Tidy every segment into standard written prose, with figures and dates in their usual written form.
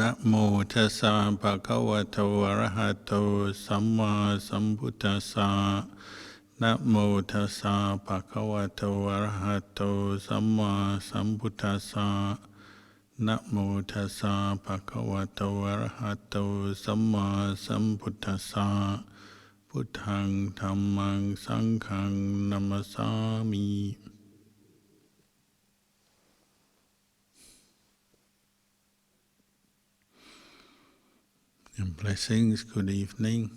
Namo tassa bhagavato arahato samma sambuddhassa. Namo tassa bhagavato arahato samma sambuddhassa. Namo tassa bhagavato arahato samma sambuddhassa. Buddhang dhammang sanghang namasami. And blessings, good evening.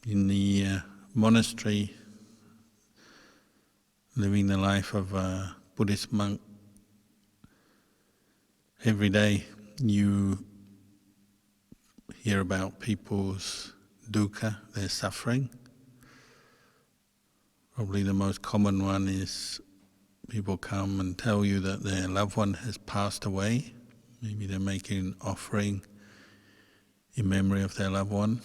In the monastery, living the life of a Buddhist monk, every day you hear about people's dukkha, their suffering. Probably the most common one is people come and tell you that their loved one has passed away. Maybe they're making an offering in memory of their loved one.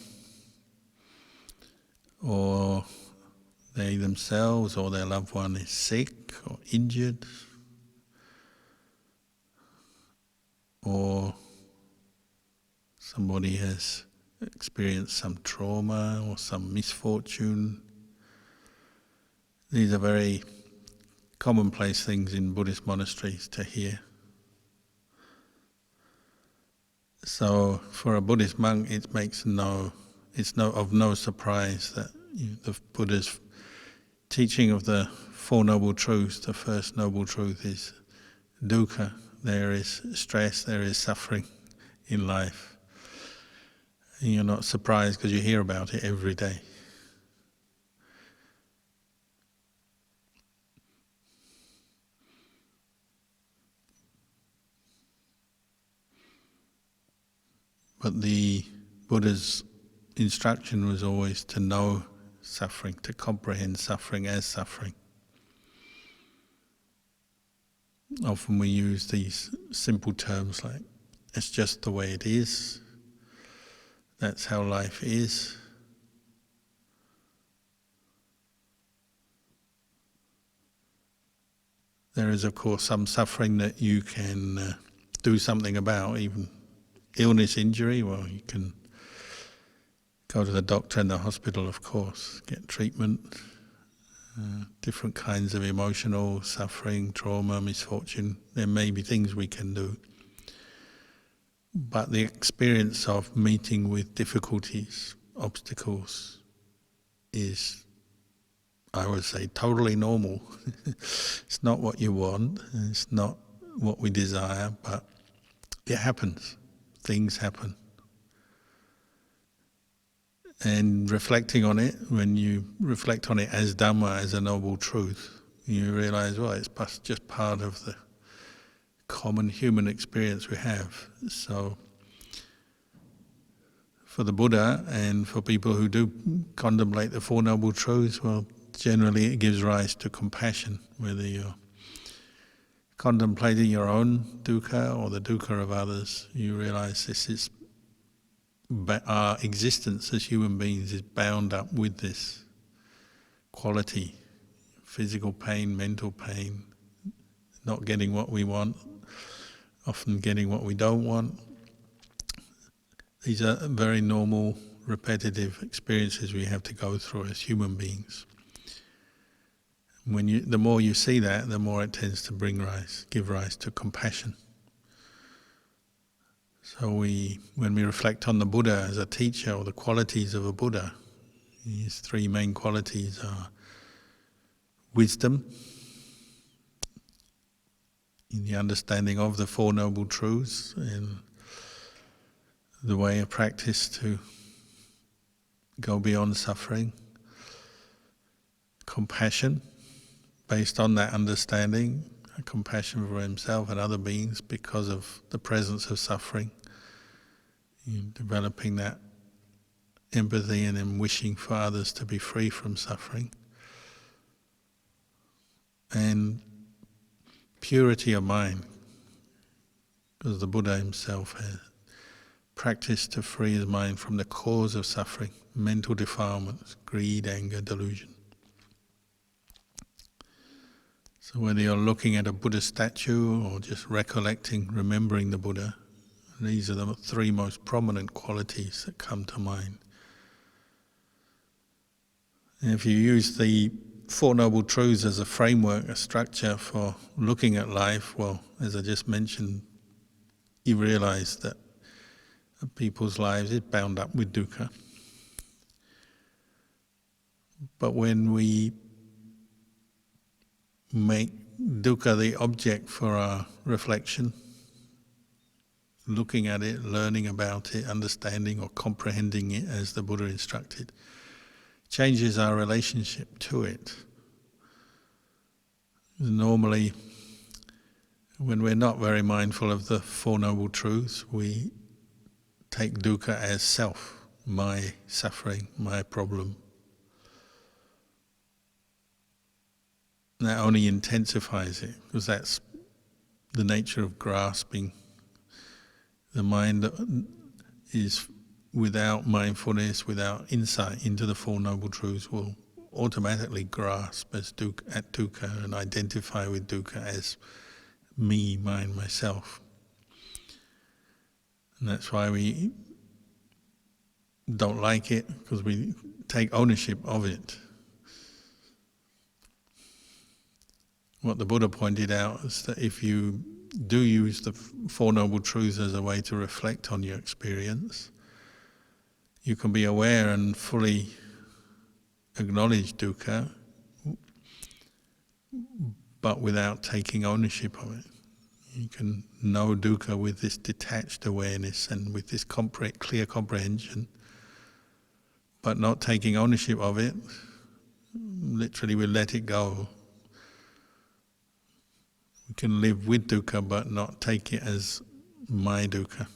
Or they themselves or their loved one is sick or injured. Or somebody has experienced some trauma or some misfortune. These are very commonplace things in Buddhist monasteries to hear. So for a Buddhist monk, it's of no surprise that the Buddha's teaching of the Four Noble Truths, the first Noble Truth is dukkha. There is stress, there is suffering in life. And you're not surprised because you hear about it every day. But the Buddha's instruction was always to know suffering, to comprehend suffering as suffering. Often we use these simple terms like, it's just the way it is, that's how life is. There is, of course, some suffering that you can do something about, even illness, injury. Well, you can go to the doctor and the hospital, of course, get treatment, different kinds of emotional suffering, trauma, misfortune. There may be things we can do. But the experience of meeting with difficulties, obstacles, is, I would say, totally normal. It's not what you want, it's not what we desire, but it happens. Things happen. And reflecting on it, when you reflect on it as Dhamma, as a noble truth, you realize, well, it's just part of the common human experience we have. So for the Buddha and for people who do contemplate the Four Noble Truths, well, generally it gives rise to compassion, whether you're contemplating your own dukkha or the dukkha of others. You realize this is our existence as human beings is bound up with this quality: physical pain, mental pain, not getting what we want, often getting what we don't want. These are very normal, repetitive experiences we have to go through as human beings. The more you see that, the more it tends to give rise to compassion. So when we reflect on the Buddha as a teacher, or the qualities of a Buddha, his three main qualities are wisdom, in the understanding of the Four Noble Truths, and the way of practice to go beyond suffering. Compassion, based on that understanding, a compassion for himself and other beings because of the presence of suffering. Developing that empathy and then wishing for others to be free from suffering. And purity of mind, because the Buddha himself practice to free his mind from the cause of suffering, mental defilements, greed, anger, delusion. So whether you're looking at a Buddha statue or just recollecting, remembering the Buddha, these are the three most prominent qualities that come to mind. And if you use the Four Noble Truths as a framework, a structure for looking at life, well, as I just mentioned, you realize that people's lives is bound up with dukkha. But when we make dukkha the object for our reflection, looking at it, learning about it, understanding or comprehending it as the Buddha instructed, changes our relationship to it. Normally, when we're not very mindful of the Four Noble Truths, we take dukkha as self, my suffering, my problem. And that only intensifies it, because that's the nature of grasping. The mind is without mindfulness, without insight into the Four Noble Truths, will automatically grasp as at dukkha and identify with dukkha as me, mine, myself. And that's why we don't like it, because we take ownership of it. What the Buddha pointed out is that if you do use the Four Noble Truths as a way to reflect on your experience, you can be aware and fully acknowledge dukkha, but without taking ownership of it. You can know dukkha with this detached awareness and with this clear comprehension, but not taking ownership of it. Literally, we let it go. We can live with dukkha, but not take it as my dukkha.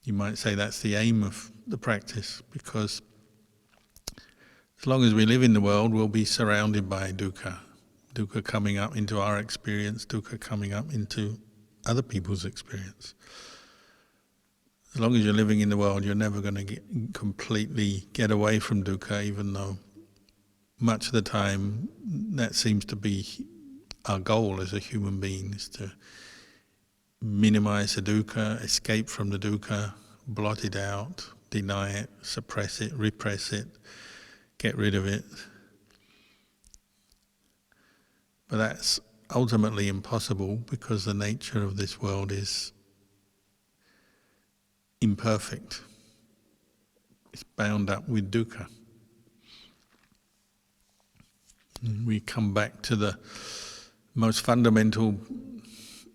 You might say that's the aim of the practice, because as long as we live in the world, we'll be surrounded by dukkha. Dukkha coming up into our experience, dukkha coming up into other people's experience. As long as you're living in the world, you're never going to completely get away from dukkha, even though much of the time that seems to be our goal as a human being, is to minimize the dukkha, escape from the dukkha, blot it out, deny it, suppress it, repress it, get rid of it. But that's ultimately impossible, because the nature of this world is imperfect. It's bound up with dukkha. And we come back to the most fundamental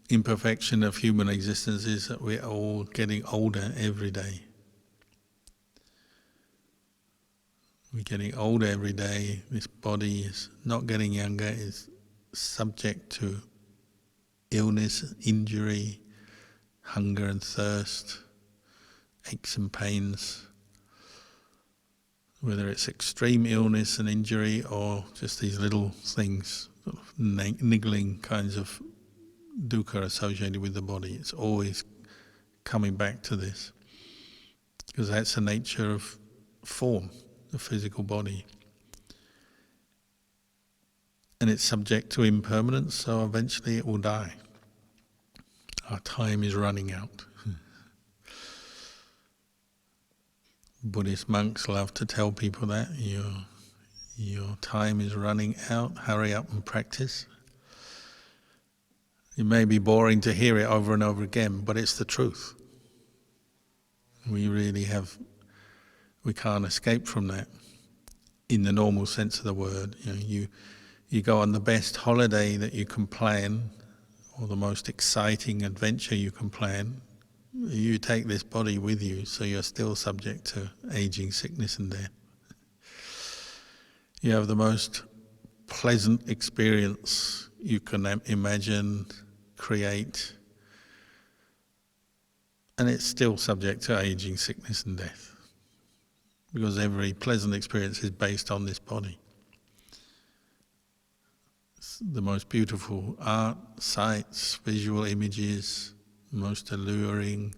imperfection of human existence, is that we're all getting older every day. We're getting older every day. This body is not getting younger, it's subject to illness, injury, hunger and thirst, aches and pains. Whether it's extreme illness and injury or just these little things, sort of niggling kinds of dukkha associated with the body, it's always coming back to this, because that's the nature of form, the physical body. And it's subject to impermanence, so eventually it will die. Our time is running out. Buddhist monks love to tell people that your time is running out, hurry up and practice. It may be boring to hear it over and over again, but it's the truth. We can't escape from that in the normal sense of the word. You go on the best holiday that you can plan, or the most exciting adventure you can plan. You take this body with you, so you're still subject to aging, sickness and death. You have the most pleasant experience you can imagine, create, and it's still subject to aging, sickness and death, because every pleasant experience is based on this body. It's the most beautiful art, sights, visual images, most alluring,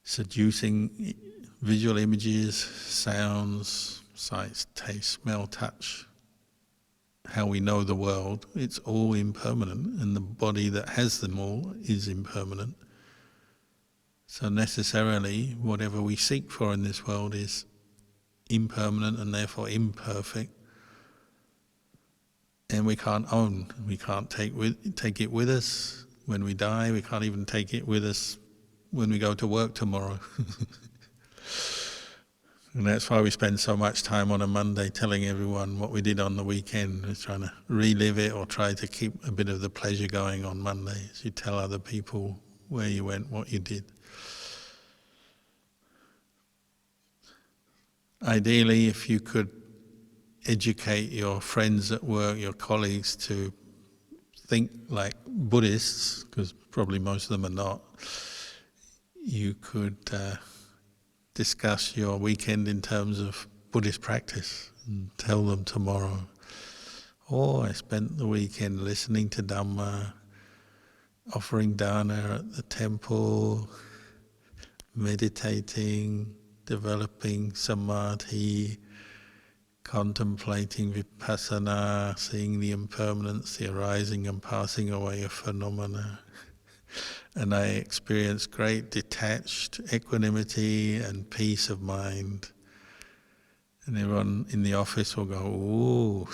seducing visual images, sounds, sights, taste, smell, touch, how we know the world, it's all impermanent, and the body that has them all is impermanent. So necessarily, whatever we seek for in this world is impermanent and therefore imperfect, and we can't own, we can't take it with us when we die, we can't even take it with us when we go to work tomorrow. And that's why we spend so much time on a Monday telling everyone what we did on the weekend. We're trying to relive it or try to keep a bit of the pleasure going on Mondays. You tell other people where you went, what you did. Ideally, if you could educate your friends at work, your colleagues, to think like Buddhists, because probably most of them are not, you could discuss your weekend in terms of Buddhist practice and tell them tomorrow, oh, I spent the weekend listening to Dhamma, offering dana at the temple, meditating, developing samadhi, contemplating vipassana, seeing the impermanence, the arising and passing away of phenomena. And I experienced great detached equanimity and peace of mind. And everyone in the office will go, ooh.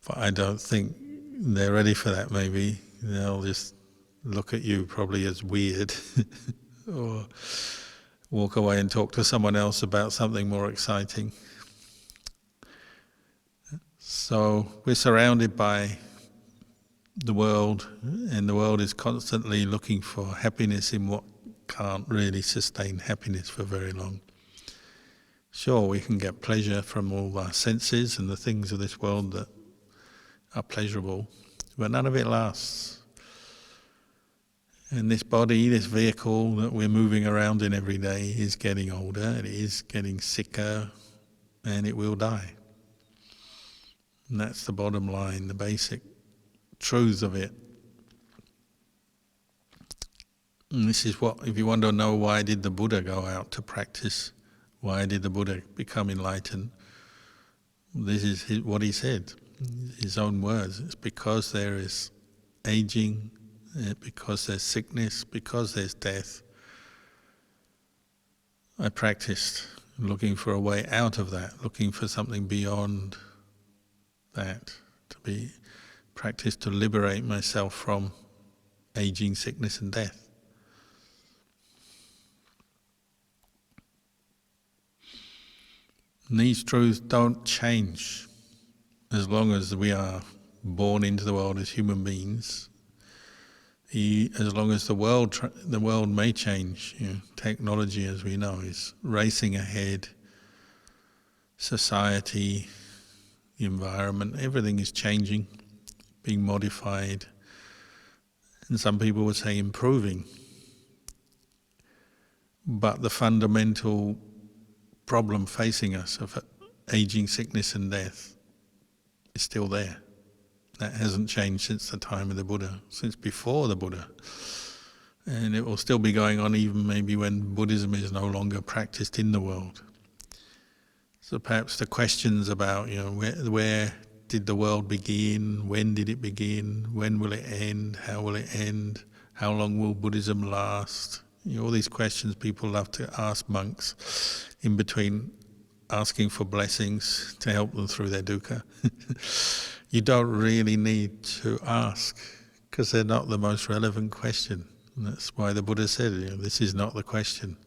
But I don't think they're ready for that, maybe. They'll just look at you probably as weird. Or walk away and talk to someone else about something more exciting. So we're surrounded by the world, and the world is constantly looking for happiness in what can't really sustain happiness for very long. Sure, we can get pleasure from all our senses and the things of this world that are pleasurable, but none of it lasts. And this body, this vehicle that we're moving around in every day is getting older, it is getting sicker, and it will die. And that's the bottom line, the basic truth of it. And this is what, if you want to know why did the Buddha go out to practice, why did the Buddha become enlightened, this is what he said, his own words. It's because there is aging, because there's sickness, because there's death. I practiced looking for a way out of that, looking for something beyond that, to practice to liberate myself from aging, sickness and death. And these truths don't change as long as we are born into the world as human beings. As long as the world may change. Technology, as we know, is racing ahead. Society, the environment, everything is changing, being modified, and some people would say improving. But the fundamental problem facing us of aging, sickness and death is still there. That hasn't changed since the time of the Buddha, since before the Buddha. And it will still be going on even maybe when Buddhism is no longer practiced in the world. So perhaps the questions about, where did the world begin? When did it begin? When will it end? How will it end? How long will Buddhism last? All these questions people love to ask monks in between asking for blessings to help them through their dukkha. You don't really need to ask because they're not the most relevant question. And that's why the Buddha said, this is not the question.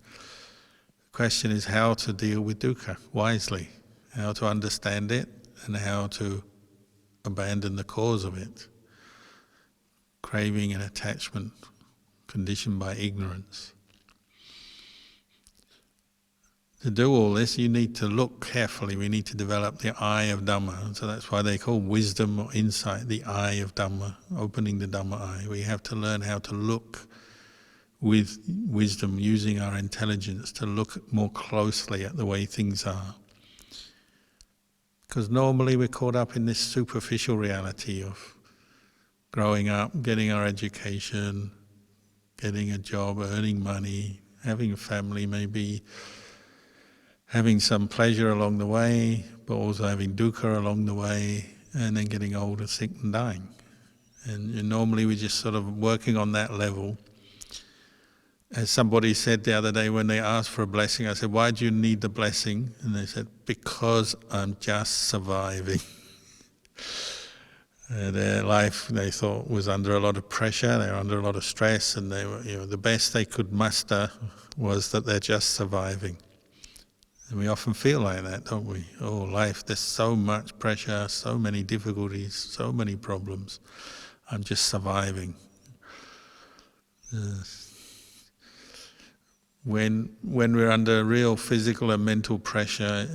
The question is how to deal with dukkha wisely, how to understand it and how to abandon the cause of it. Craving and attachment, conditioned by ignorance. To do all this, you need to look carefully. We need to develop the eye of Dhamma. So that's why they call wisdom or insight the eye of Dhamma, opening the Dhamma eye. We have to learn how to look with wisdom, using our intelligence to look more closely at the way things are. Because normally we're caught up in this superficial reality of growing up, getting our education, getting a job, earning money, having a family, maybe having some pleasure along the way, but also having dukkha along the way, and then getting older, sick and dying. And normally we're just sort of working on that level. As somebody said the other day when they asked for a blessing, I said, why do you need the blessing? And they said, because I'm just surviving. Their life, they thought, was under a lot of pressure, they were under a lot of stress, and they were, the best they could muster was that they're just surviving. And we often feel like that, don't we? Oh, life, there's so much pressure, so many difficulties, so many problems. I'm just surviving. When we're under real physical and mental pressure,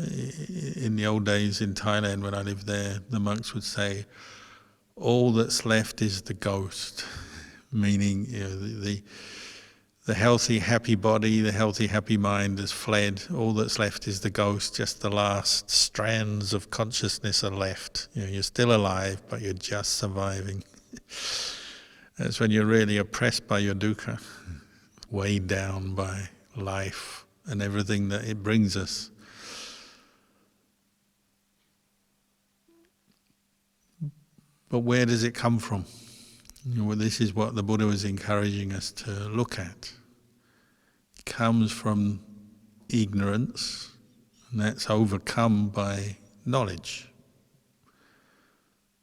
in the old days in Thailand when I lived there, the monks would say, all that's left is the ghost, meaning the healthy, happy body, the healthy, happy mind has fled. All that's left is the ghost, just the last strands of consciousness are left. You're still alive, but you're just surviving. That's when you're really oppressed by your dukkha, weighed down by life and everything that it brings us. But where does it come from? This is what the Buddha was encouraging us to look at. It comes from ignorance, and that's overcome by knowledge.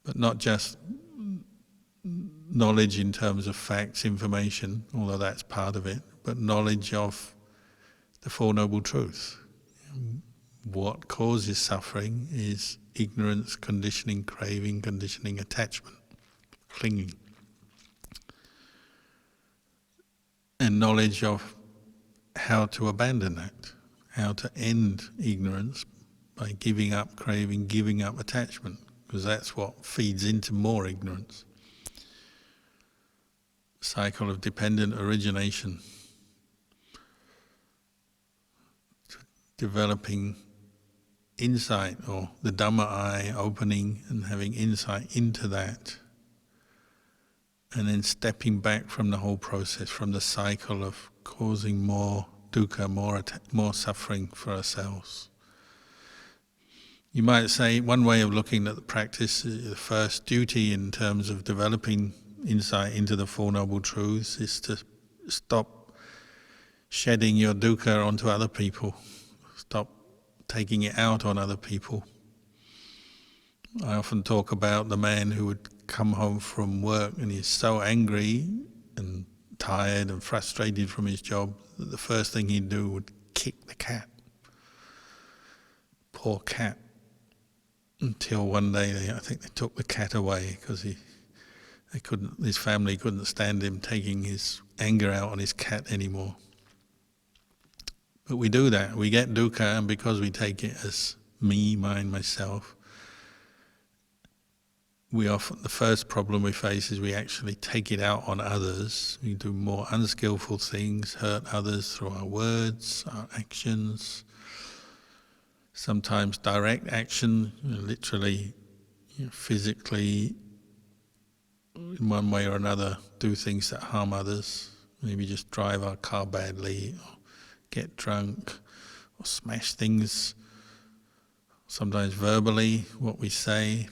But not just knowledge in terms of facts, information, although that's part of it, but knowledge of the Four Noble Truths. What causes suffering is ignorance, conditioning, craving, conditioning, attachment, clinging. And knowledge of how to abandon that, how to end ignorance by giving up craving, giving up attachment, because that's what feeds into more ignorance. Cycle of dependent origination. Developing insight, or the Dhamma eye, opening and having insight into that, and then stepping back from the whole process, from the cycle of causing more dukkha, more suffering for ourselves. You might say one way of looking at the practice, the first duty in terms of developing insight into the Four Noble Truths is to stop shedding your dukkha onto other people. Stop taking it out on other people. I often talk about the man who would come home from work and he's so angry and tired and frustrated from his job that the first thing he'd do would kick the cat. Poor cat. Until one day, I think they took the cat away because his family couldn't stand him taking his anger out on his cat anymore. But we do that. We get dukkha, and because we take it as me, mine, myself, the first problem we face is we actually take it out on others. We do more unskillful things, hurt others through our words, our actions. Sometimes direct action, literally, physically, in one way or another, do things that harm others. Maybe just drive our car badly, or get drunk, or smash things. Sometimes verbally, what we say.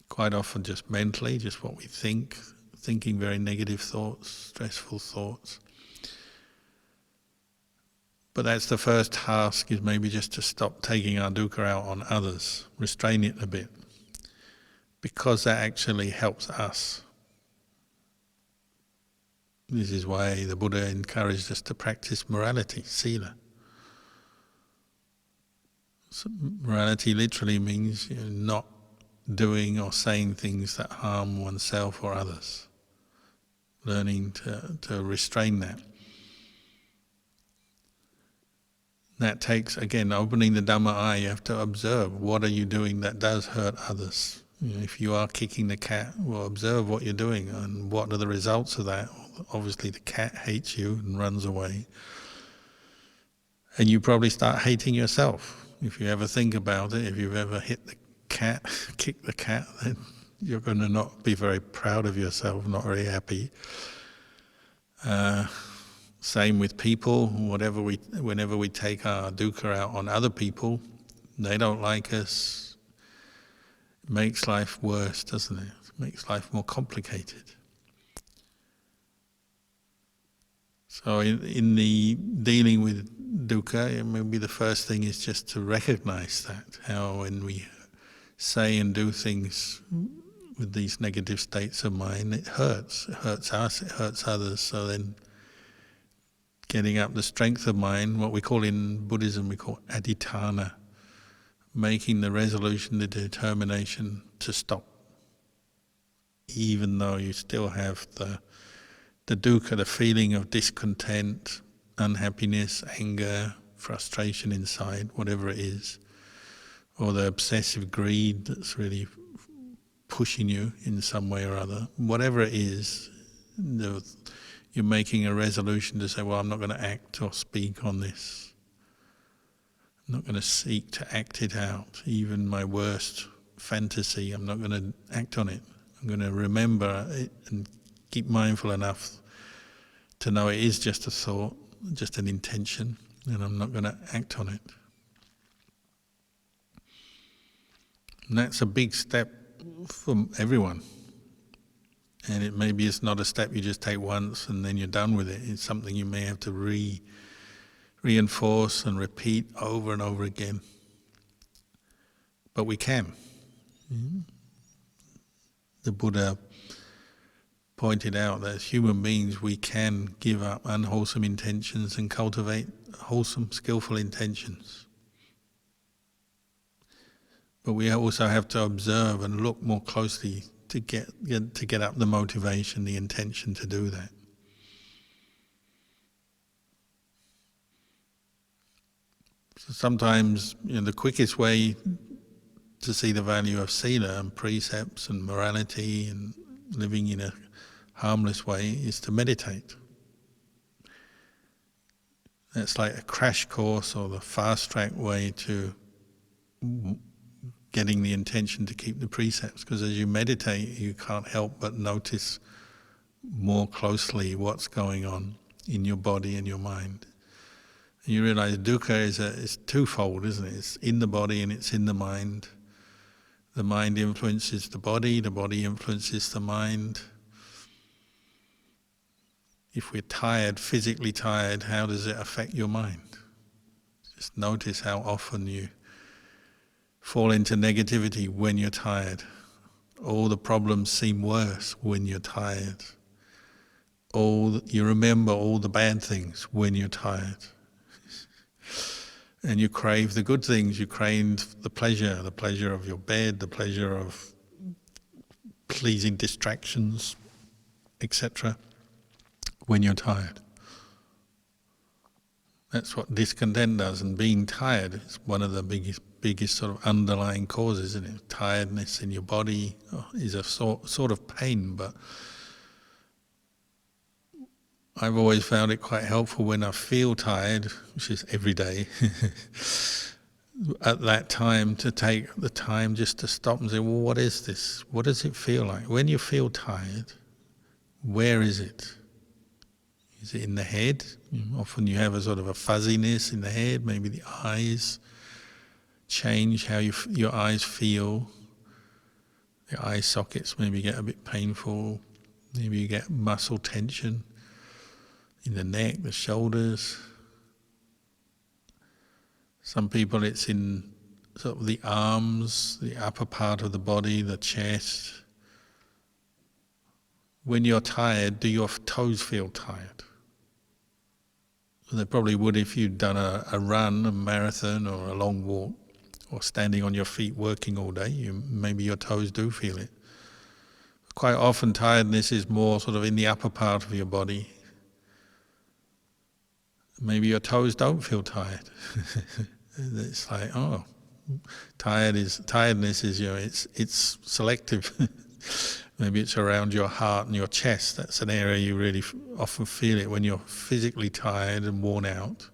Quite often just mentally, just what we think, thinking very negative thoughts, stressful thoughts. But that's the first task, is maybe just to stop taking our dukkha out on others, restrain it a bit, because that actually helps us. This is why the Buddha encouraged us to practice morality, sila. So morality literally means not doing or saying things that harm oneself or others. Learning to restrain that. That takes, again, opening the Dhamma eye. You have to observe, what are you doing that does hurt others? If you are kicking the cat, well, observe what you're doing and what are the results of that. Obviously the cat hates you and runs away. And you probably start hating yourself. If you ever think about it, if you've ever hit the cat, kicked the cat, then you're going to not be very proud of yourself, not very happy. Same with people. Whenever we take our dukkha out on other people, they don't like us. It makes life worse, doesn't it? It makes life more complicated. So in the dealing with dukkha, maybe the first thing is just to recognize that, how when we say and do things with these negative states of mind, it hurts. It hurts us, it hurts others. So then getting up the strength of mind, what we call in Buddhism, we call adhitthana, making the resolution, the determination to stop. Even though you still have the dukkha, the feeling of discontent, unhappiness, anger, frustration inside, whatever it is, or the obsessive greed that's really pushing you in some way or other, whatever it is, you're making a resolution to say, well, I'm not going to act or speak on this. I'm not going to seek to act it out. Even my worst fantasy, I'm not going to act on it. I'm going to remember it and keep mindful enough to know it is just a thought, just an intention, and I'm not going to act on it. And that's a big step for everyone. And maybe it's not a step you just take once and then you're done with it. It's something you may have to reinforce and repeat over and over again. But we can. The Buddha pointed out that as human beings we can give up unwholesome intentions and cultivate wholesome, skillful intentions. But we also have to observe and look more closely to get up the motivation, the intention to do that. So sometimes, the quickest way to see the value of sila and precepts and morality and living in a harmless way is to meditate. That's like a crash course or the fast-track way to getting the intention to keep the precepts, because as you meditate you can't help but notice more closely what's going on in your body and your mind. And you realize dukkha is twofold, isn't it? It's in the body and it's in the mind. The mind influences the body influences the mind. If we're tired, physically tired, how does it affect your mind? Just notice how often you fall into negativity when you're tired. All the problems seem worse when you're tired. You remember all the bad things when you're tired. And you crave the good things, you crave the pleasure of your bed, the pleasure of pleasing distractions, etc., when you're tired. That's what discontent does, and being tired is one of the biggest sort of underlying causes, isn't it? Tiredness in your body is a sort of pain, but I've always found it quite helpful when I feel tired, which is every day, at that time to take the time just to stop and say, well, what is this? What does it feel like? When you feel tired, where is it? Is it in the head? Often you have a sort of a fuzziness in the head, maybe the eyes change how your eyes feel. The eye sockets maybe get a bit painful, maybe you get muscle tension in the neck, the shoulders. Some people it's in sort of the arms, the upper part of the body, the chest. When you're tired, do your toes feel tired? They probably would if you'd done a run, a marathon or a long walk, or standing on your feet working all day. Maybe your toes do feel it. Quite often tiredness is more sort of in the upper part of your body. Maybe your toes don't feel tired. It's like, tiredness is, it's selective. Maybe it's around your heart and your chest. That's an area you really often feel it when you're physically tired and worn out.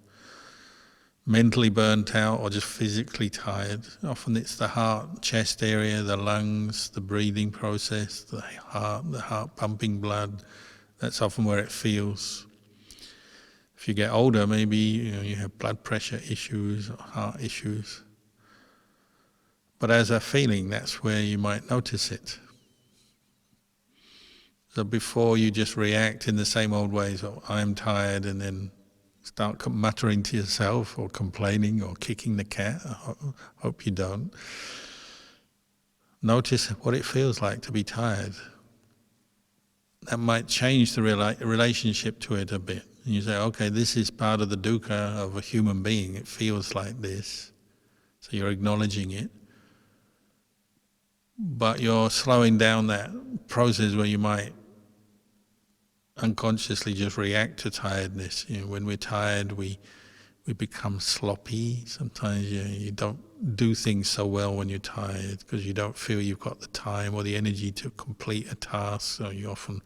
mentally burnt out or just physically tired. Often it's the heart, chest area, the lungs, the breathing process, the heart pumping blood. That's often where it feels. If you get older, maybe you have blood pressure issues or heart issues. But as a feeling, that's where you might notice it. So before you just react in the same old ways, oh, I'm tired, and then start muttering to yourself or complaining or kicking the cat. I hope you don't. Notice what it feels like to be tired. That might change the relationship to it a bit. And you say, okay, this is part of the dukkha of a human being. It feels like this. So you're acknowledging it. But you're slowing down that process where you might unconsciously just react to tiredness. When we're tired, we become sloppy. Sometimes you don't do things so well when you're tired because you don't feel you've got the time or the energy to complete a task. So you often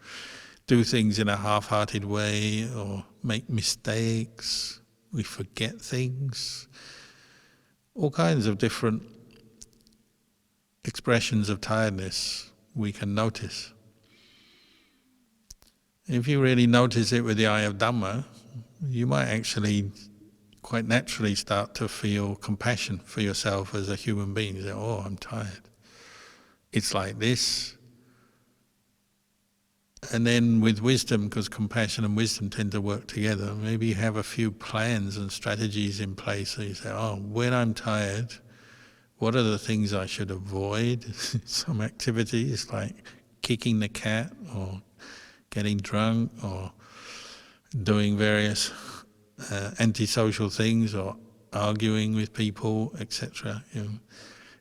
do things in a half-hearted way or make mistakes. We forget things. All kinds of different expressions of tiredness we can notice. If you really notice it with the eye of Dhamma, you might actually quite naturally start to feel compassion for yourself as a human being. You say, oh, I'm tired. It's like this. And then with wisdom, because compassion and wisdom tend to work together, maybe you have a few plans and strategies in place. So you say, oh, when I'm tired, what are the things I should avoid? Some activities like kicking the cat or getting drunk or doing various antisocial things or arguing with people, etc.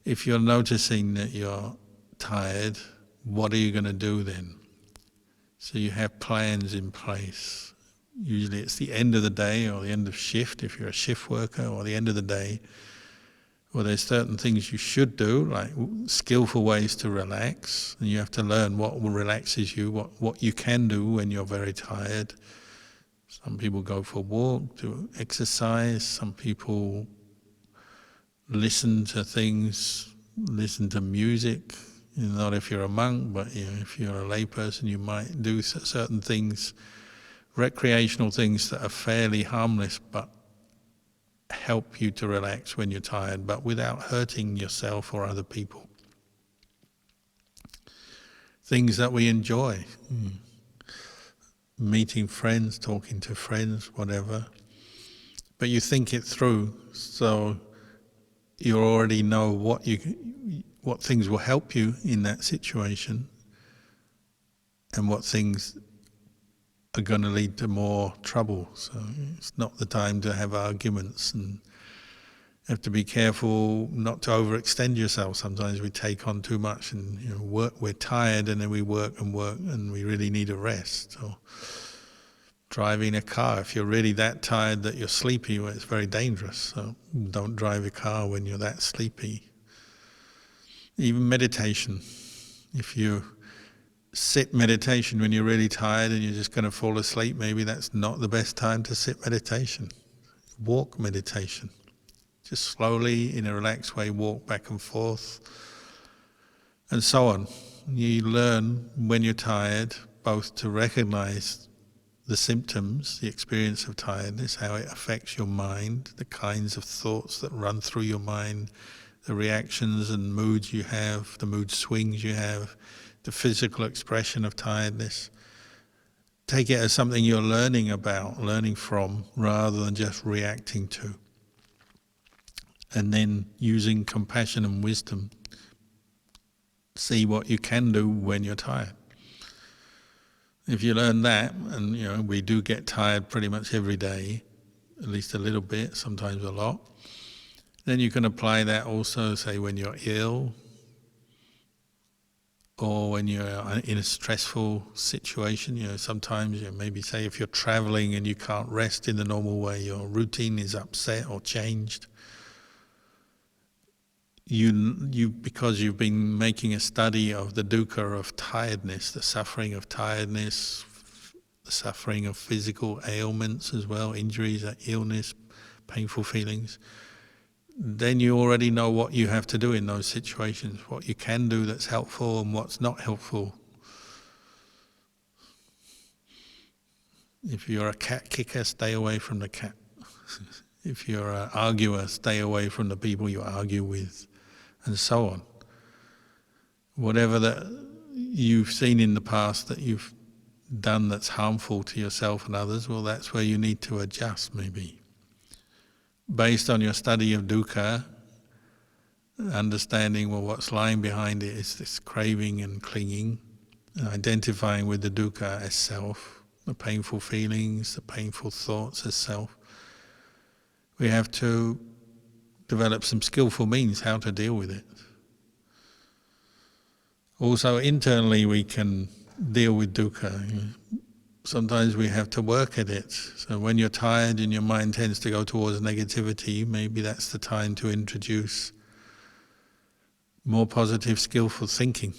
If you're noticing that you're tired, what are you going to do then? So you have plans in place. Usually it's the end of the day or the end of shift, if you're a shift worker, or the end of the day. Well, there's certain things you should do, like skillful ways to relax, and you have to learn what relaxes you, what you can do when you're very tired. Some people go for a walk, do exercise, some people listen to things, listen to music. Not if you're a monk, but if you're a layperson, you might do certain things, recreational things that are fairly harmless, but help you to relax when you're tired, but without hurting yourself or other people. Things that we enjoy. Meeting friends, talking to friends, whatever. But you think it through, so you already know what things will help you in that situation and what things are going to lead to more trouble. So it's not the time to have arguments, and have to be careful not to overextend yourself. Sometimes we take on too much and we're tired, and then we work and we really need a rest. Or driving a car, if you're really that tired that you're sleepy, well, it's very dangerous. So don't drive a car when you're that sleepy. Even meditation. If you sit meditation when you're really tired and you're just going to fall asleep, maybe that's not the best time to sit meditation. Walk meditation. Just slowly, in a relaxed way, walk back and forth, and so on. You learn when you're tired both to recognize the symptoms, the experience of tiredness, how it affects your mind, the kinds of thoughts that run through your mind, the reactions and moods you have, the mood swings you have, the physical expression of tiredness. Take it as something you're learning about, learning from, rather than just reacting to. And then using compassion and wisdom, see what you can do when you're tired. If you learn that, and we do get tired pretty much every day, at least a little bit, sometimes a lot, then you can apply that also, say, when you're ill, or when you're in a stressful situation. Sometimes maybe say if you're traveling and you can't rest in the normal way, your routine is upset or changed. You because you've been making a study of the dukkha of tiredness, the suffering of tiredness, the suffering of physical ailments as well, injuries, illness, painful feelings, then you already know what you have to do in those situations, what you can do that's helpful and what's not helpful. If you're a cat kicker, stay away from the cat. If you're an arguer, stay away from the people you argue with, and so on. Whatever that you've seen in the past that you've done that's harmful to yourself and others, well, that's where you need to adjust maybe. Based on your study of dukkha, understanding, well, what's lying behind it is this craving and clinging, and identifying with the dukkha as self, the painful feelings, the painful thoughts as self. We have to develop some skillful means how to deal with it. Also, internally we can deal with dukkha. Sometimes we have to work at it. So when you're tired and your mind tends to go towards negativity, maybe that's the time to introduce more positive, skillful thinking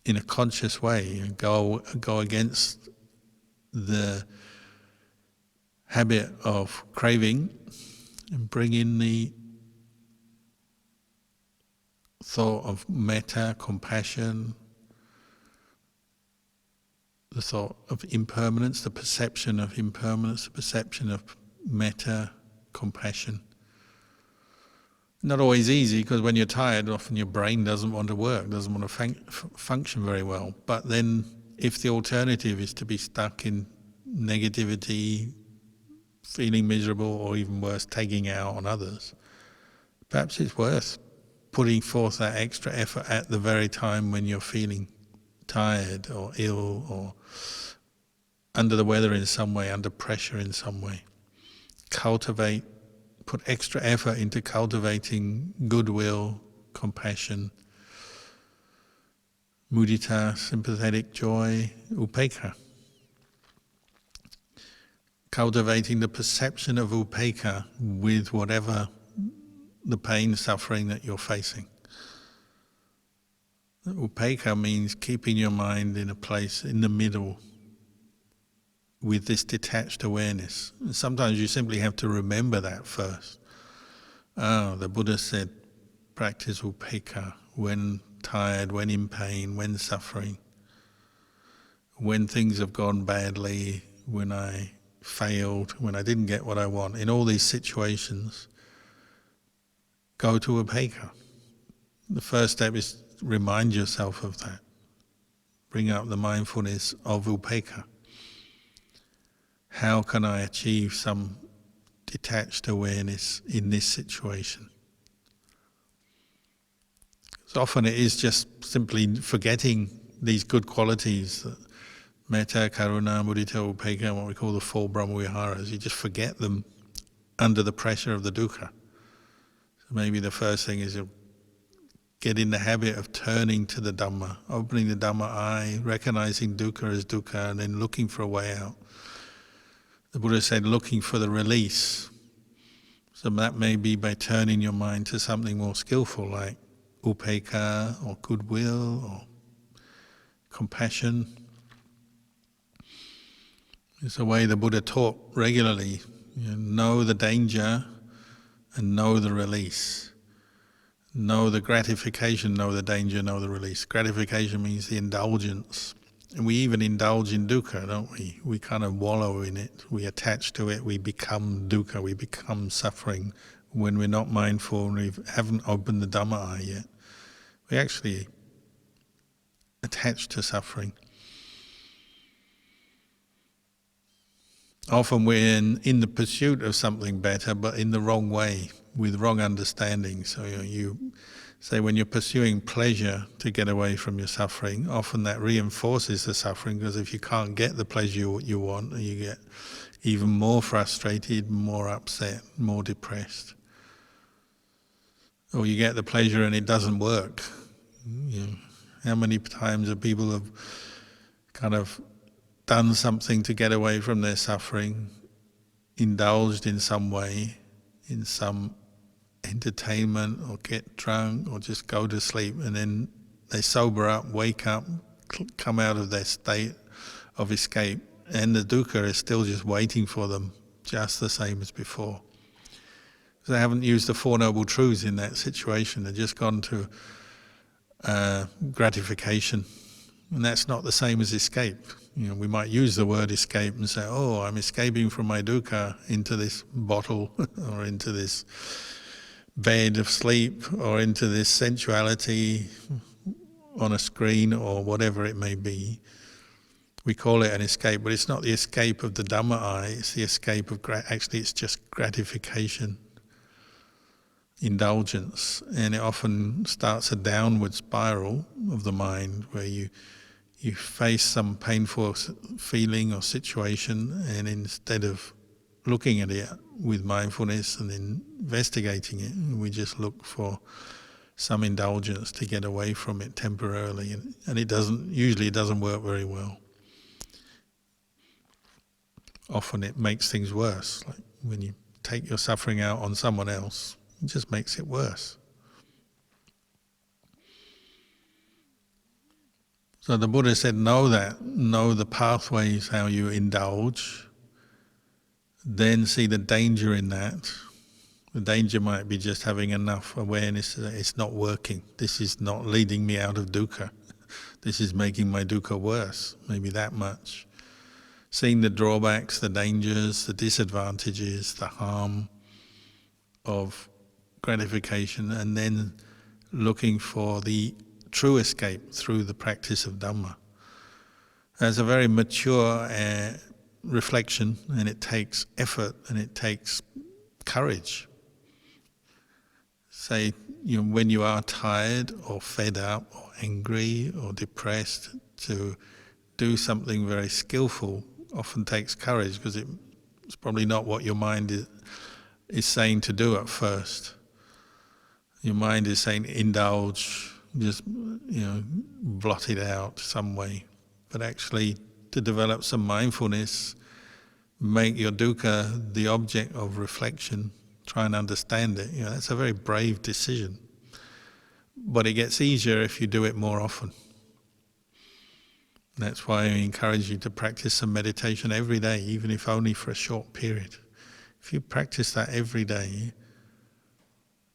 in a conscious way, and go against the habit of craving and bring in the thought of metta, compassion, the thought of impermanence, the perception of impermanence, the perception of metta, compassion. Not always easy, because when you're tired, often your brain doesn't want to work, doesn't want to function very well. But then if the alternative is to be stuck in negativity, feeling miserable, or even worse, taking out on others, perhaps it's worth putting forth that extra effort at the very time when you're feeling tired or ill or under the weather in some way, under pressure in some way. Put extra effort into cultivating goodwill, compassion, mudita, sympathetic joy, upekkha. Cultivating the perception of upekkha with whatever the pain, suffering that you're facing. Upekkha means keeping your mind in a place in the middle with this detached awareness. And sometimes you simply have to remember that first. The Buddha said, practice upekkha when tired, when in pain, when suffering, when things have gone badly, when I failed, when I didn't get what I want. In all these situations, go to upekkha. The first step is remind yourself of that. Bring up the mindfulness of upekkha. How can I achieve some detached awareness in this situation? So often it is just simply forgetting these good qualities, metta, karuna, mudita, upekkha, what we call the four Brahma-viharas. You just forget them under the pressure of the dukkha. So maybe the first thing is you get in the habit of turning to the Dhamma, opening the Dhamma eye, recognizing dukkha as dukkha, and then looking for a way out. The Buddha said looking for the release. So that may be by turning your mind to something more skillful like upekkha or goodwill or compassion. It's a way the Buddha taught regularly. Know the danger and know the release. Know the gratification, know the danger, know the release. Gratification means the indulgence. And we even indulge in dukkha, don't we? We kind of wallow in it. We attach to it. We become dukkha. We become suffering when we're not mindful and we haven't opened the Dhamma eye yet. We actually attach to suffering. Often we're in the pursuit of something better, but in the wrong way, with wrong understanding. So you say when you're pursuing pleasure to get away from your suffering, often that reinforces the suffering, because if you can't get the pleasure you want, you get even more frustrated, more upset, more depressed. Or you get the pleasure and it doesn't work. How many times have people have kind of done something to get away from their suffering, indulged in some way, in some entertainment, or get drunk, or just go to sleep, and then they sober up, wake up, come out of their state of escape, and the dukkha is still just waiting for them just the same as before. They haven't used the Four Noble Truths in that situation. They've just gone to gratification. And that's not the same as escape. We might use the word escape and say, oh, I'm escaping from my dukkha into this bottle or into this bed of sleep or into this sensuality on a screen or whatever it may be. We call it an escape, but it's not the escape of the Dhamma I, it's the escape of, actually it's just gratification, indulgence, and it often starts a downward spiral of the mind where you face some painful feeling or situation, and instead of looking at it with mindfulness and investigating it, we just look for some indulgence to get away from it temporarily, and it usually doesn't work very well. Often it makes things worse. Like when you take your suffering out on someone else, it just makes it worse. So the Buddha said, know the pathways, how you indulge, then see the danger in that. The danger might be just having enough awareness that it's not working. This is not leading me out of dukkha. This is making my dukkha worse, maybe that much. Seeing the drawbacks, the dangers, the disadvantages, the harm of gratification, and then looking for the true escape through the practice of Dhamma. That's a very mature reflection, and it takes effort and it takes courage. Say, when you are tired or fed up or angry or depressed, to do something very skillful often takes courage, because it's probably not what your mind is saying to do at first. Your mind is saying indulge, just blot it out some way. But actually, to develop some mindfulness, make your dukkha the object of reflection, try and understand it. That's a very brave decision. But it gets easier if you do it more often. That's why I encourage you to practice some meditation every day, even if only for a short period. If you practice that every day,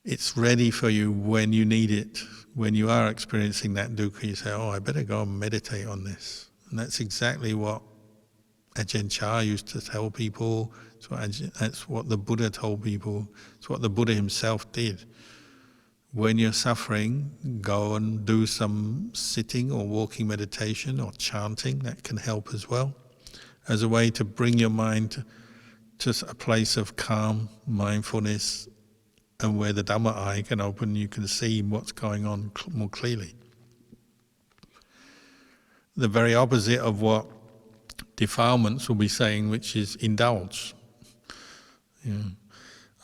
it's ready for you when you need it. When you are experiencing that dukkha, you say, oh, I better go and meditate on this. And that's exactly what Ajahn used to tell people. That's what the Buddha told people. It's what the Buddha himself did. When you're suffering, go and do some sitting or walking meditation or chanting. That can help as well, as a way to bring your mind to a place of calm, mindfulness, and where the Dhamma eye can open, you can see what's going on more clearly. The very opposite of what defilements will be saying, which is indulge.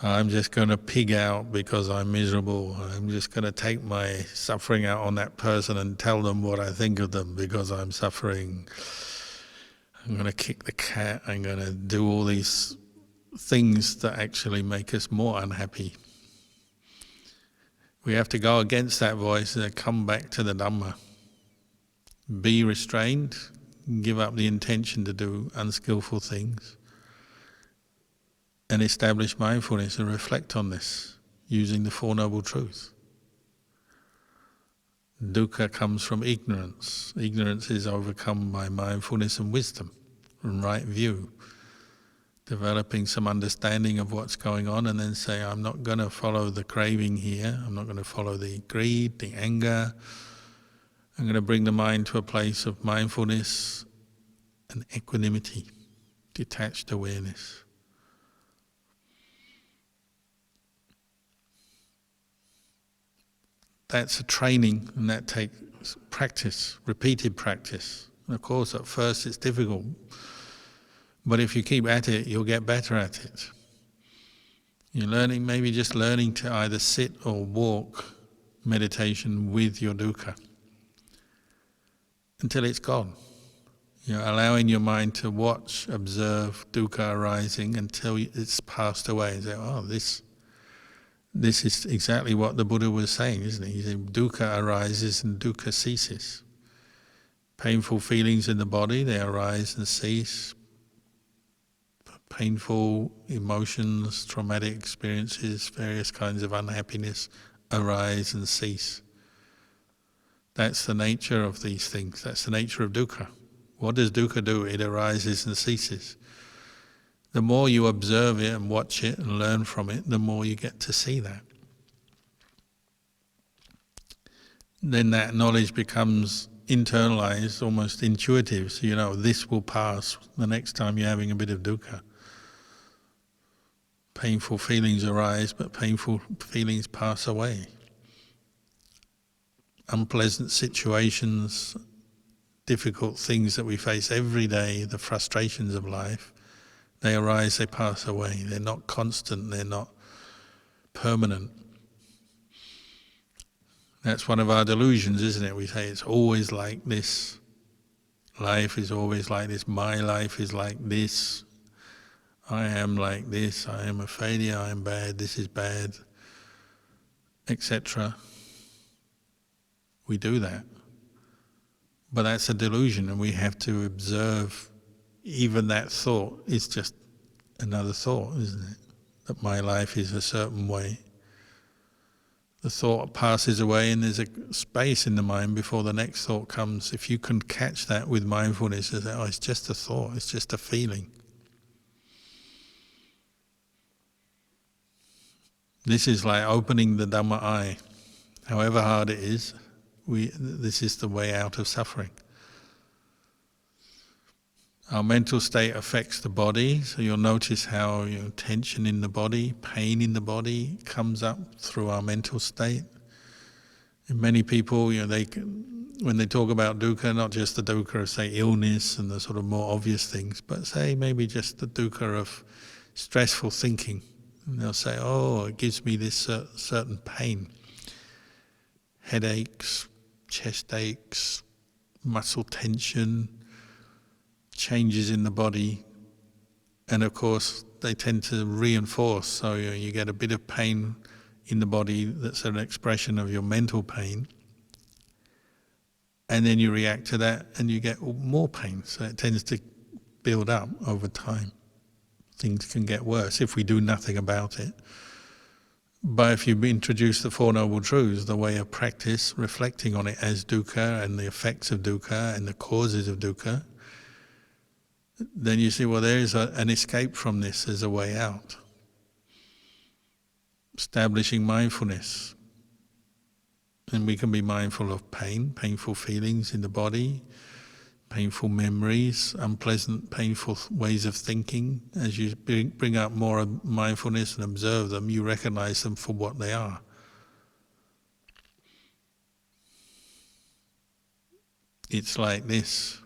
I'm just going to pig out because I'm miserable. I'm just going to take my suffering out on that person and tell them what I think of them because I'm suffering. I'm going to kick the cat. I'm going to do all these things that actually make us more unhappy. We have to go against that voice and come back to the Dhamma. Be restrained, give up the intention to do unskillful things, and establish mindfulness and reflect on this using the Four Noble Truths. Dukkha comes from ignorance. Ignorance is overcome by mindfulness and wisdom and right view. Developing some understanding of what's going on, and then say, I'm not going to follow the craving here. I'm not going to follow the greed, the anger. I'm going to bring the mind to a place of mindfulness and equanimity, detached awareness. That's a training, and that takes practice, repeated practice. And of course, at first it's difficult, but if you keep at it, you'll get better at it. You're learning, maybe just learning to either sit or walk meditation with your dukkha until it's gone. Allowing your mind to watch, observe dukkha arising until it's passed away. And say, oh, this is exactly what the Buddha was saying, isn't it? He said, dukkha arises and dukkha ceases. Painful feelings in the body, they arise and cease. painful emotions, traumatic experiences, various kinds of unhappiness arise and cease. That's the nature of these things. That's the nature of dukkha. What does dukkha do? It arises and ceases. The more you observe it and watch it and learn from it, the more you get to see that. Then that knowledge becomes internalized, almost intuitive. So you know this will pass the next time you're having a bit of dukkha. Painful feelings arise, but painful feelings pass away. Unpleasant situations, difficult things that we face every day, the frustrations of life, they arise, they pass away. They're not constant, they're not permanent. That's one of our delusions, isn't it? We say it's always like this. Life is always like this. My life is like this. I am like this. I am a failure. I am bad. This is bad, etc. We do that. But that's a delusion, and we have to observe even that thought is just another thought, isn't it? That my life is a certain way. The thought passes away and there's a space in the mind before the next thought comes. If you can catch that with mindfulness, you say, oh, it's just a thought, it's just a feeling. This is like opening the Dhamma eye. However hard it is, this is the way out of suffering. Our mental state affects the body, so you'll notice how tension in the body, pain in the body comes up through our mental state. And many people, when they talk about dukkha, not just the dukkha of, say, illness and the sort of more obvious things, but say maybe just the dukkha of stressful thinking. And they'll say, oh, it gives me this certain pain. Headaches, chest aches, muscle tension, changes in the body, and of course they tend to reinforce, so you get a bit of pain in the body that's an expression of your mental pain, and then you react to that and you get more pain, so it tends to build up over time. Things can get worse if we do nothing about it. But if you introduce the Four Noble Truths, the way of practice, reflecting on it as dukkha and the effects of dukkha and the causes of dukkha, then you see, well, there is an escape from this as a way out. Establishing mindfulness. And we can be mindful of pain, painful feelings in the body, painful memories, unpleasant, painful ways of thinking. As you bring up more mindfulness and observe them, you recognize them for what they are. It's like this.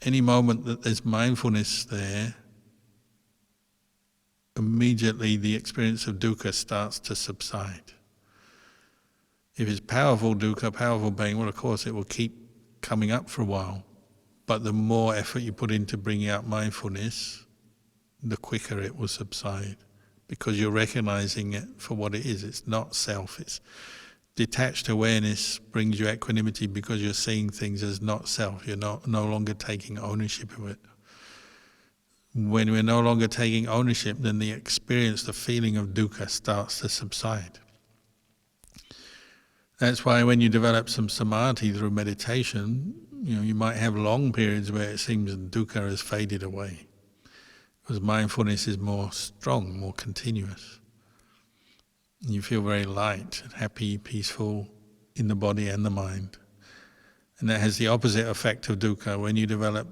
Any moment that there's mindfulness there, immediately the experience of dukkha starts to subside. If it's powerful dukkha, powerful pain, well, of course it will keep coming up for a while. But the more effort you put into bringing out mindfulness, the quicker it will subside. Because you're recognizing it for what it is. It's not self. It's detached awareness brings you equanimity because you're seeing things as not self. You're no longer taking ownership of it. When we're no longer taking ownership, then the experience, the feeling of dukkha starts to subside. That's why when you develop some samadhi through meditation, you might have long periods where it seems that dukkha has faded away. Because mindfulness is more strong, more continuous. You feel very light, happy, peaceful in the body and the mind. And that has the opposite effect of dukkha. When you develop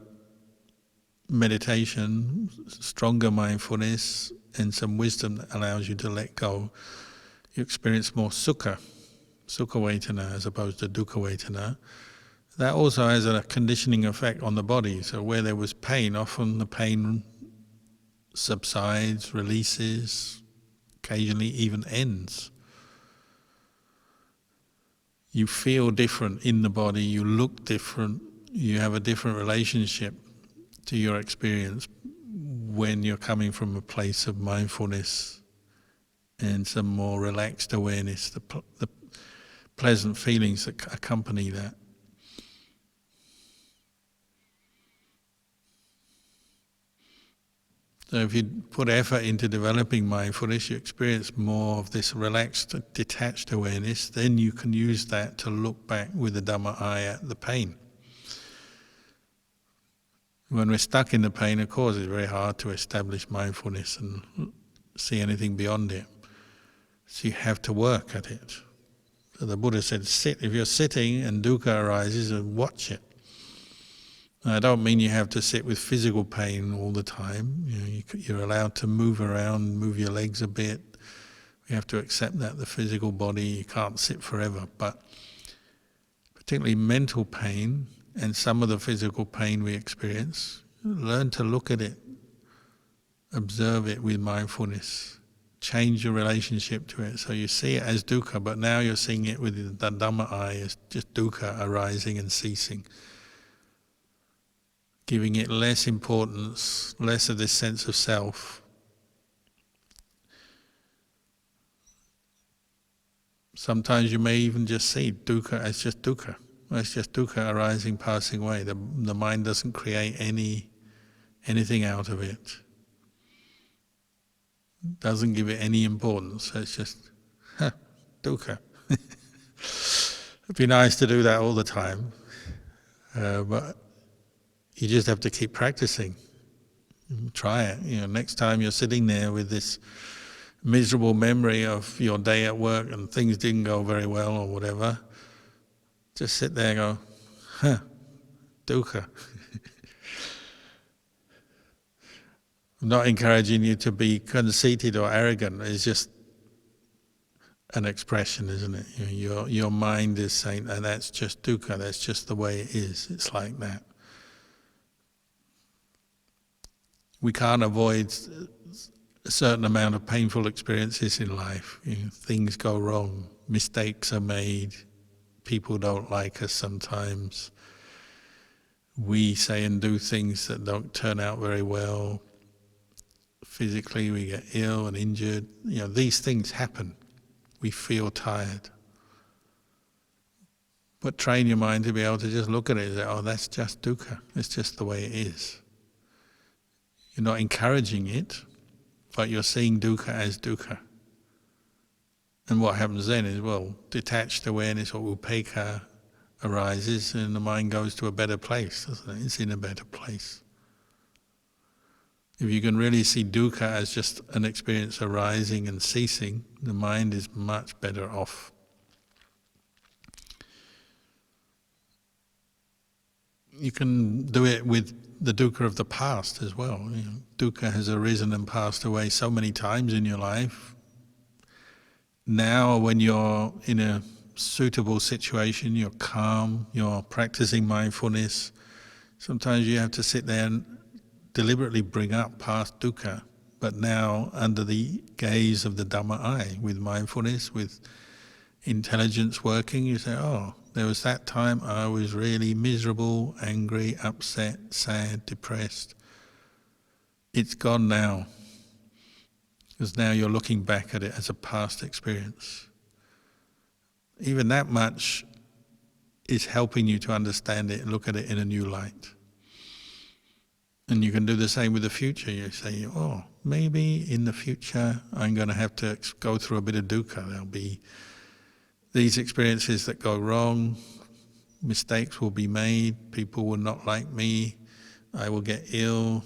meditation, stronger mindfulness, and some wisdom that allows you to let go, you experience more sukha vedana as opposed to dukkha vedana. That also has a conditioning effect on the body. So where there was pain, often the pain subsides, releases, occasionally even ends. You feel different in the body, you look different, you have a different relationship to your experience when you're coming from a place of mindfulness and some more relaxed awareness, the pleasant feelings that accompany that. So if you put effort into developing mindfulness, you experience more of this relaxed, detached awareness, then you can use that to look back with the Dhamma eye at the pain. When we're stuck in the pain, of course, it's very hard to establish mindfulness and see anything beyond it. So you have to work at it. So the Buddha said, sit. If you're sitting and dukkha arises, watch it. I don't mean you have to sit with physical pain all the time. You're allowed to move around, move your legs a bit. We have to accept that the physical body, you can't sit forever. But particularly mental pain and some of the physical pain we experience, learn to look at it, observe it with mindfulness, change your relationship to it. So you see it as dukkha, but now you're seeing it with the Dhamma eye as just dukkha arising and ceasing. Giving it less importance, less of this sense of self. Sometimes you may even just see dukkha as just dukkha. It's just dukkha arising, passing away. The mind doesn't create anything out of it. Doesn't give it any importance. It's just dukkha. It'd be nice to do that all the time, but you just have to keep practicing. Try it. Next time you're sitting there with this miserable memory of your day at work and things didn't go very well or whatever, just sit there and go, dukkha. I'm not encouraging you to be conceited or arrogant. It's just an expression, isn't it? Your mind is saying, and that's just dukkha, that's just the way it is. It's like that. We can't avoid a certain amount of painful experiences in life. Things go wrong, mistakes are made, people don't like us sometimes. We say and do things that don't turn out very well. Physically we get ill and injured. These things happen. We feel tired. But train your mind to be able to just look at it and say, oh, that's just dukkha. It's just the way it is. You're not encouraging it, but you're seeing dukkha as dukkha. And what happens then is, detached awareness or upekkha arises and the mind goes to a better place, doesn't it? It's in a better place. If you can really see dukkha as just an experience arising and ceasing, the mind is much better off. You can do it with the dukkha of the past as well. Dukkha has arisen and passed away so many times in your life. Now when you're in a suitable situation, you're calm, you're practicing mindfulness, sometimes you have to sit there and deliberately bring up past dukkha, but now under the gaze of the Dhamma eye, with mindfulness, with intelligence working, you say, oh, there was that time I was really miserable, angry, upset, sad, depressed. It's gone now. Because now you're looking back at it as a past experience. Even that much is helping you to understand it and look at it in a new light. And you can do the same with the future. You say, oh, maybe in the future I'm going to have to go through a bit of dukkha. There'll be these experiences that go wrong, mistakes will be made, people will not like me, I will get ill,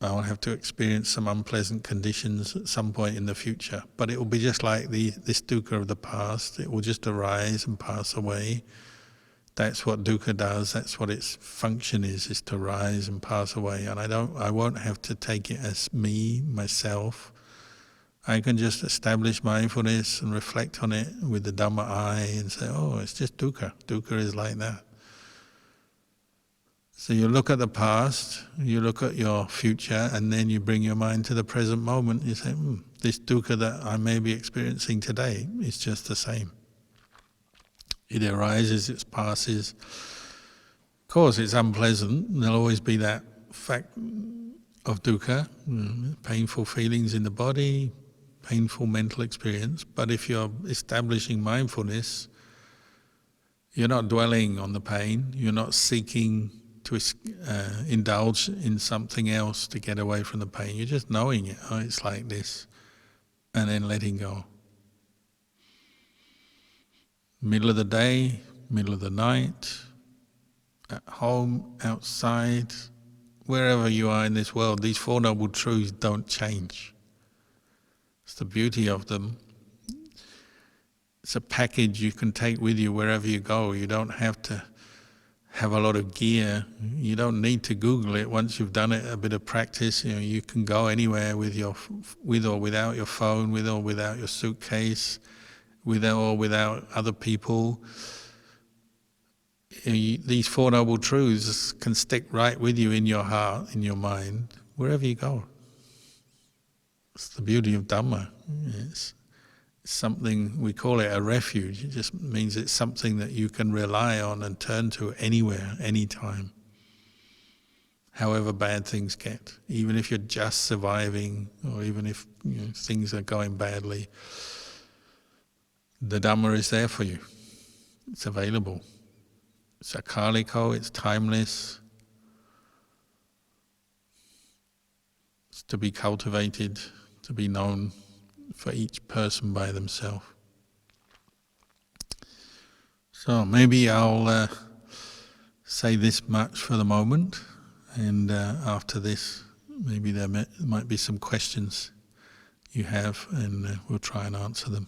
I'll have to experience some unpleasant conditions at some point in the future. But it will be just like this dukkha of the past. It will just arise and pass away. That's what dukkha does, that's what its function is to rise and pass away. And I won't have to take it as me, myself. I can just establish mindfulness and reflect on it with the Dhamma eye and say, oh, it's just dukkha. Dukkha is like that. So you look at the past, you look at your future, and then you bring your mind to the present moment. You say, this dukkha that I may be experiencing today is just the same. It arises, it passes. Of course, it's unpleasant. There'll always be that fact of dukkha, painful feelings in the body, painful mental experience. But if you're establishing mindfulness, you're not dwelling on the pain, you're not seeking indulge in something else to get away from the pain. You're just knowing it. Oh, it's like this, and then letting go. Middle of the day, middle of the night, at home, outside, wherever you are in this world, these Four Noble Truths don't change. It's the beauty of them. It's a package you can take with you wherever you go. You don't have to have a lot of gear. You don't need to Google it. Once you've done it, a bit of practice, you can go anywhere with or without your phone, with or without your suitcase, with or without other people. These Four Noble Truths can stick right with you in your heart, in your mind, wherever you go. It's the beauty of Dhamma. It's something, we call it a refuge. It just means it's something that you can rely on and turn to anywhere, anytime. However bad things get. Even if you're just surviving, or even if things are going badly, the Dhamma is there for you. It's available. It's akaliko, it's timeless. It's to be cultivated, to be known for each person by themselves. So maybe I'll say this much for the moment, and after this maybe there might be some questions you have, and we'll try and answer them.